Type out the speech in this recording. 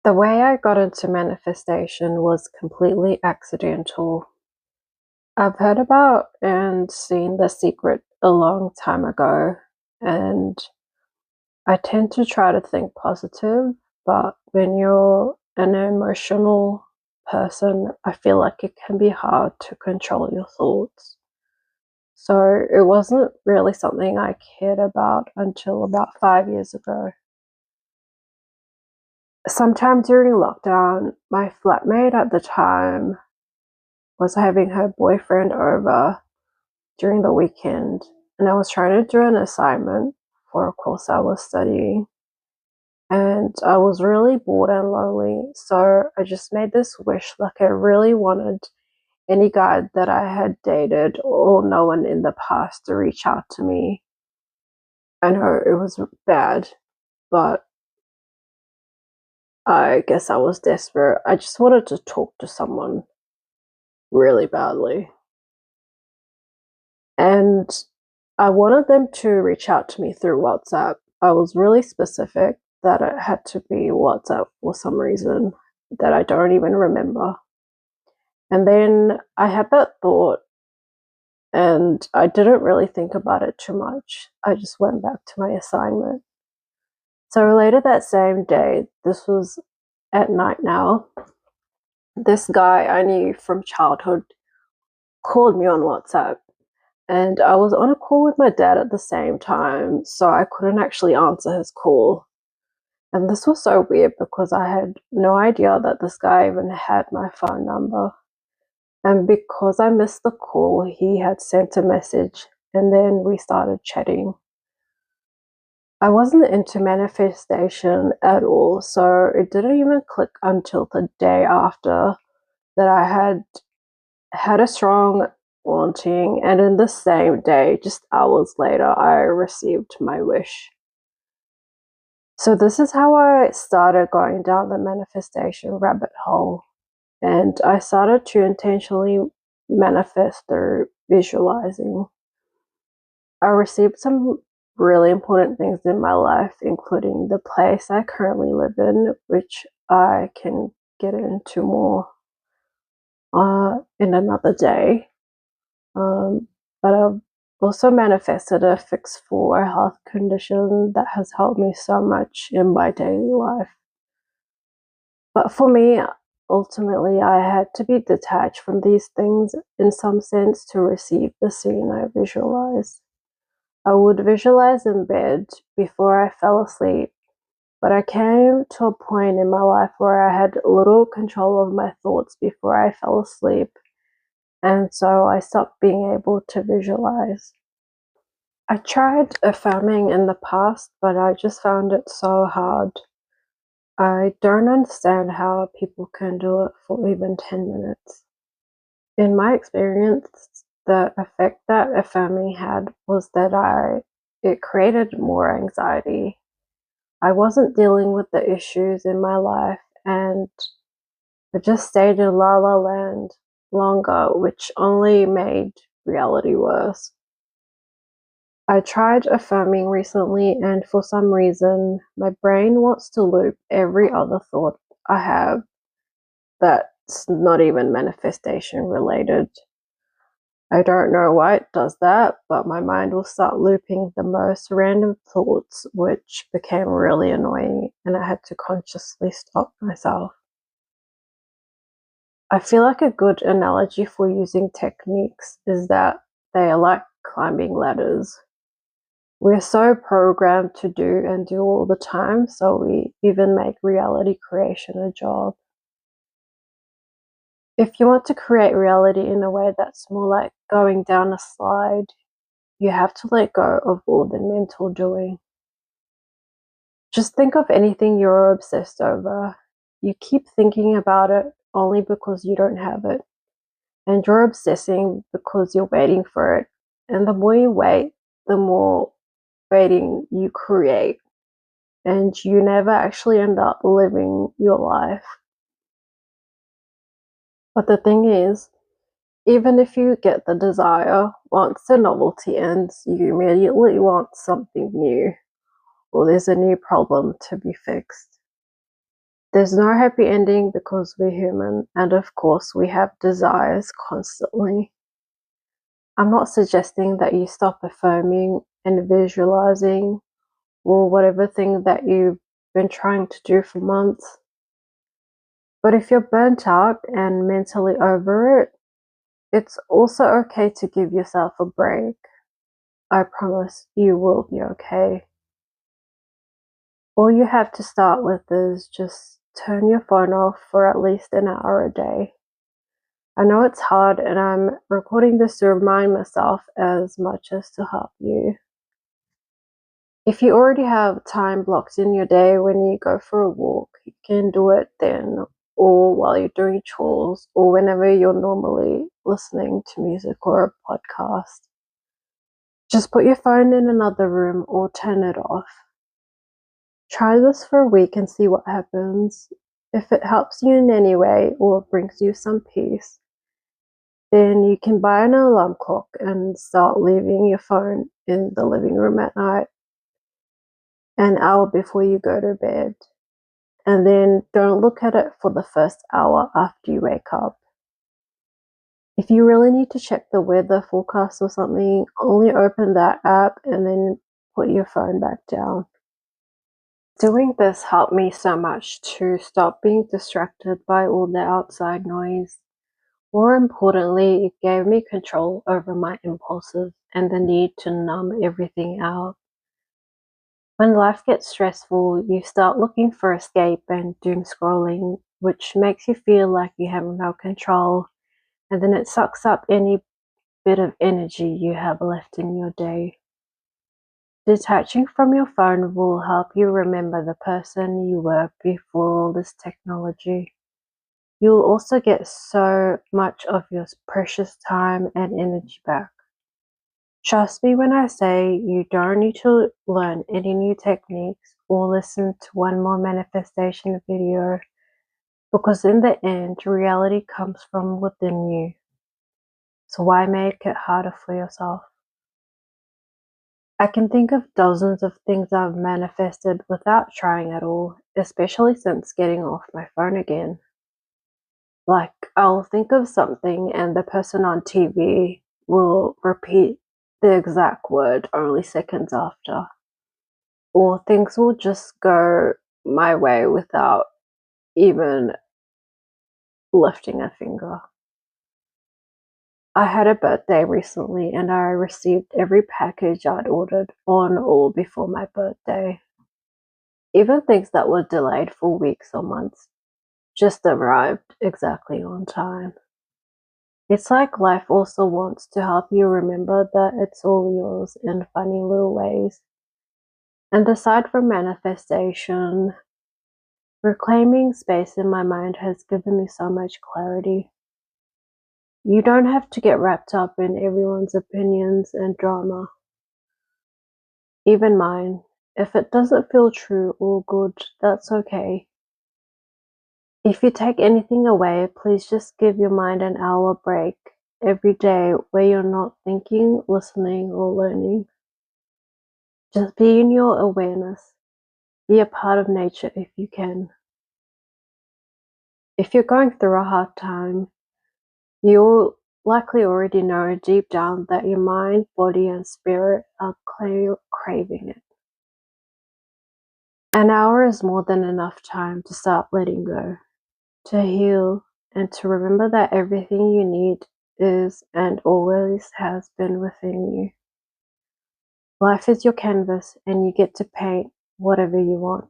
The way I got into manifestation was completely accidental. I've heard about and seen The Secret a long time ago, and I tend to try to think positive, but when you're an emotional person, I feel like it can be hard to control your thoughts. So it wasn't really something I cared about until about 5 years ago. Sometime during lockdown, my flatmate at the time was having her boyfriend over during the weekend, and I was trying to do an assignment for a course I was studying, and I was really bored and lonely, so I just made this wish. Like, I really wanted any guy that I had dated or known in the past to reach out to me. I know it was bad, but I guess I was desperate. I just wanted to talk to someone really badly. And I wanted them to reach out to me through WhatsApp. I was really specific that it had to be WhatsApp for some reason that I don't even remember. And then I had that thought and I didn't really think about it too much. I just went back to my assignment. So later that same day, this was at night now, this guy I knew from childhood called me on WhatsApp. And I was on a call with my dad at the same time, so I couldn't actually answer his call. And this was so weird because I had no idea that this guy even had my phone number. And because I missed the call, he had sent a message and then we started chatting. I wasn't into manifestation at all, so it didn't even click until the day after that I had a strong wanting, and in the same day, just hours later, I received my wish. So this is how I started going down the manifestation rabbit hole, and I started to intentionally manifest through visualizing. I received some really important things in my life, including the place I currently live in, which I can get into more in another day. But I've also manifested a fix for a health condition that has helped me so much in my daily life. But for me, ultimately, I had to be detached from these things in some sense to receive the scene I visualized. I would visualize in bed before I fell asleep, but I came to a point in my life where I had little control of my thoughts before I fell asleep. And so I stopped being able to visualize. I tried affirming in the past, but I just found it so hard. I don't understand how people can do it for even 10 minutes. In my experience, the effect that affirming had was that it created more anxiety. I wasn't dealing with the issues in my life and I just stayed in la la land longer, which only made reality worse. I tried affirming recently, and for some reason, my brain wants to loop every other thought I have that's not even manifestation related. I don't know why it does that, but my mind will start looping the most random thoughts, which became really annoying, and I had to consciously stop myself. I feel like a good analogy for using techniques is that they are like climbing ladders. We're so programmed to do and do all the time, so we even make reality creation a job. If you want to create reality in a way that's more like going down a slide, you have to let go of all the mental doing. Just think of anything you're obsessed over. You keep thinking about it only because you don't have it, and you're obsessing because you're waiting for it. And the more you wait, the more waiting you create, and you never actually end up living your life. But the thing is, even if you get the desire, once the novelty ends, you immediately want something new, or there's a new problem to be fixed. There's no happy ending because we're human, and of course, we have desires constantly. I'm not suggesting that you stop affirming and visualizing or whatever thing that you've been trying to do for months. But if you're burnt out and mentally over it, it's also okay to give yourself a break. I promise you will be okay. All you have to start with is just turn your phone off for at least an hour a day. I know it's hard, and I'm recording this to remind myself as much as to help you. If you already have time blocked in your day when you go for a walk, you can do it then, or while you're doing chores, or whenever you're normally listening to music or a podcast. Just put your phone in another room or turn it off. Try this for a week and see what happens. If it helps you in any way or brings you some peace, then you can buy an alarm clock and start leaving your phone in the living room at night, an hour before you go to bed. And then don't look at it for the first hour after you wake up. If you really need to check the weather forecast or something, only open that app and then put your phone back down. Doing this helped me so much to stop being distracted by all the outside noise. More importantly, it gave me control over my impulses and the need to numb everything out. When life gets stressful, you start looking for escape and doom scrolling, which makes you feel like you have no control, and then it sucks up any bit of energy you have left in your day. Detaching from your phone will help you remember the person you were before all this technology. You'll also get so much of your precious time and energy back. Trust me when I say you don't need to learn any new techniques or listen to one more manifestation video, because in the end, reality comes from within you. So why make it harder for yourself? I can think of dozens of things I've manifested without trying at all, especially since getting off my phone again. Like, I'll think of something and the person on TV will repeat the exact word only seconds after. Or things will just go my way without even lifting a finger. I had a birthday recently and I received every package I'd ordered on or before my birthday. Even things that were delayed for weeks or months just arrived exactly on time. It's like life also wants to help you remember that it's all yours in funny little ways. And aside from manifestation, reclaiming space in my mind has given me so much clarity. You don't have to get wrapped up in everyone's opinions and drama, even mine. If it doesn't feel true or good, that's okay. If you take anything away, please just give your mind an hour break every day where you're not thinking, listening, or learning. Just be in your awareness. Be a part of nature if you can. If you're going through a hard time, you'll likely already know deep down that your mind, body, and spirit are craving it. An hour is more than enough time to start letting go, to heal, and to remember that everything you need is and always has been within you. Life is your canvas, and you get to paint whatever you want.